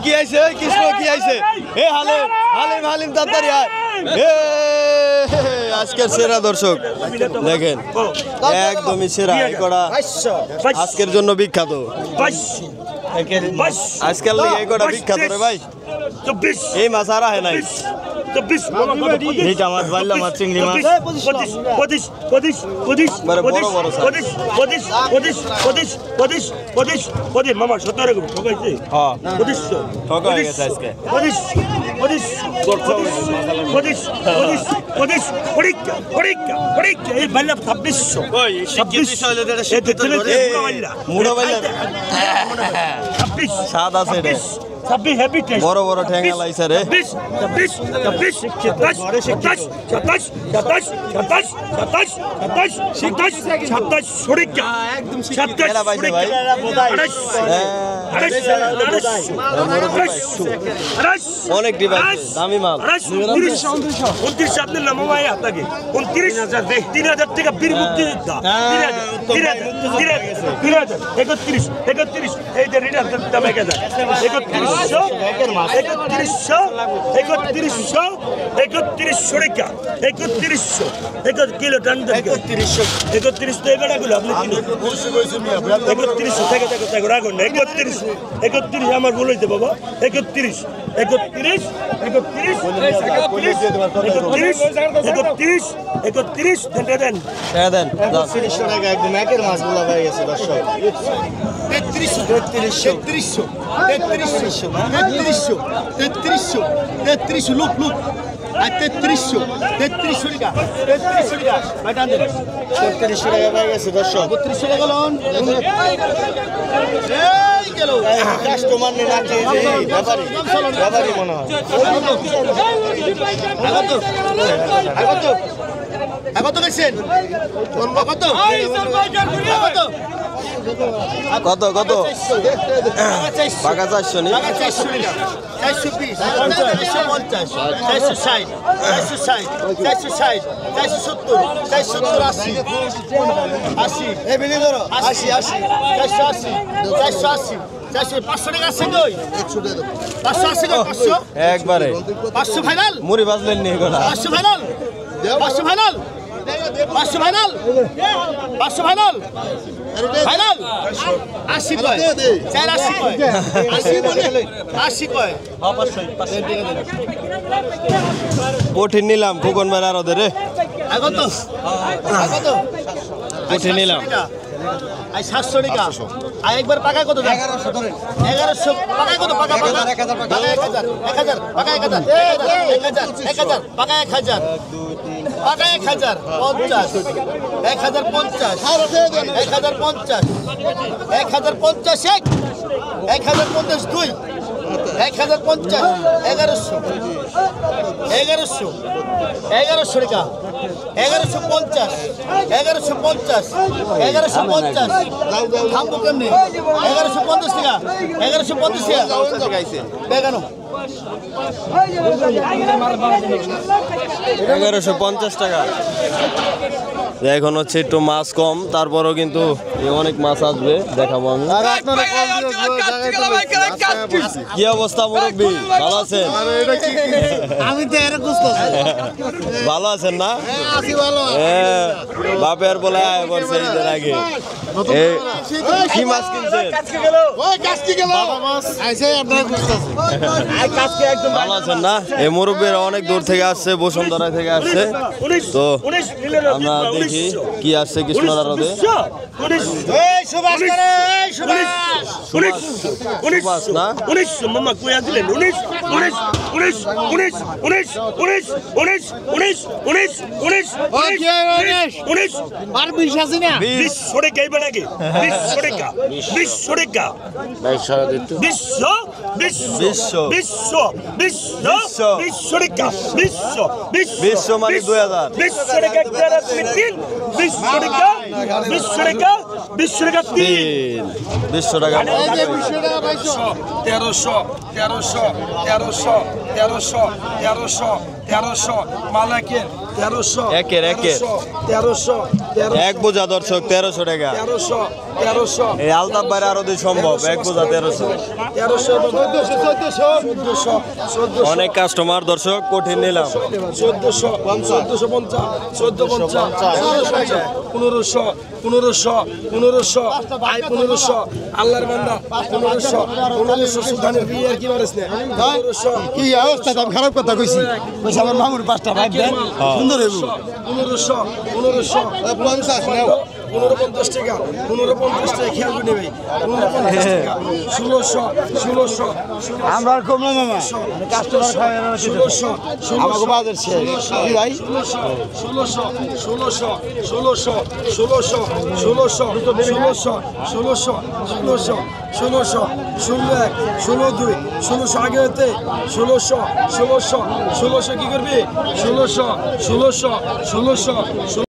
কি আইছে কৃষ্ণ কি আইছে এ হালিম তাড়াতাড়ি আয় আজকের সেরা দর্শক দেখেন একদমই সেরা কড়া আজকের জন্য বিখ্যাত আজকাল এই কড়া বিখ্যাত রে ভাই এই মাছ আর আহে নাই এইটা মাছ বাইলা মাছ চিংড়ি মাছ মামা 17 ঠকাইছে বড় বড় ঠেঙ্গা লাইছে রে অনেক দামি মাল 29 আপনার নাম আপনাকে 29,000 টাকা বীর মুক্তি 31 এই যে রিটার দাম 31 কিলো টান 31 তো এবার গুলো আপনি 31 থেকে রাখুন 31 আমার বলেছে বাবা 31 দেন একদম একের মাছগুলো হয়ে গেছে দর্শক 33 লুক আর 33 টাকা 33 টাকা বাইটান দেন 33 টাকা পেয়ে গেছে দর্শক 32 টাকা গেলন এই গেল কাস্টমার নে না যে ব্যাপারী মনে হয় আগত গেছেন কত পাকা 400 নি 420 450 460 470 80 এই বিলি ধরো 80 480 500 টাকা আছে কই 580 টাকা 500 একবারে 500 ফাইনাল মুড়ি বাজলেন নি এগুলা 500 ফাইনাল 500 ফাইনাল 80 কয় 480 কয় 80 কয় পঠিন নিলাম খোকন ভাই আর ওদের রে আগত পঠিন নিলাম আই 700 টাকা আই একবার পাকা কত 1100 ধরেন 1100 পাকা কত পাকা 1000 পাকা 1000 পাকা 1000 পাকা 1000 পাকা 1000 50 1050 2 1050 1100 টাকা 1150 থামবো কেমনি 1150 টাকা 1150 টাকা বেগানো 1150 টাকা এখন হচ্ছে একটু মাছ কম তারপরও কিন্তু অনেক মাছ আসবে দেখাবো আমি কি অবস্থা মুরব্বী ভালো আছেন আমি তো এর ভালো আছেন না বাপের বলে আয় বলছে ঈদের আগে কি মাছ কিনছেন ভালো আছেন না এই মুরব্বীরা অনেক দূর থেকে আসছে বসুন্ধরা থেকে আসছে তো আমরা দেখি কি আসছে কৃষ্ণরা রোদে বিশ্ব মানে 1300 1300 মালাকের 1300 একের। 1300 এক বোঝা দর্শক 1300 টাকা। 1300 এই আলতাফ ভাইয়ের আরো সম্ভব এক বোঝা 1300। 1450 অনেক কাস্টমার দর্শক কঠিন নিলাম। 1450 1500 আই 1500 আল্লাহর বান্দা 1500 সুলতানের বিয়ে কি মারিস না 1500 কি অবস্থা আমি খারাপ কথা কইছি কইছি আমার মামুর পাঁচটা ভাই দেন সুন্দর হইব 1500 50 নাও 1550 টাকা 1550 টাকা খেয়াল করে নেবে 1550 টাকা 1600 আমরা আর কম না মামা কাস্টমার খায় না 1600 আমাকে বাজার শেষ কি ভাই 16 আগে হতে 16 কি করবি 16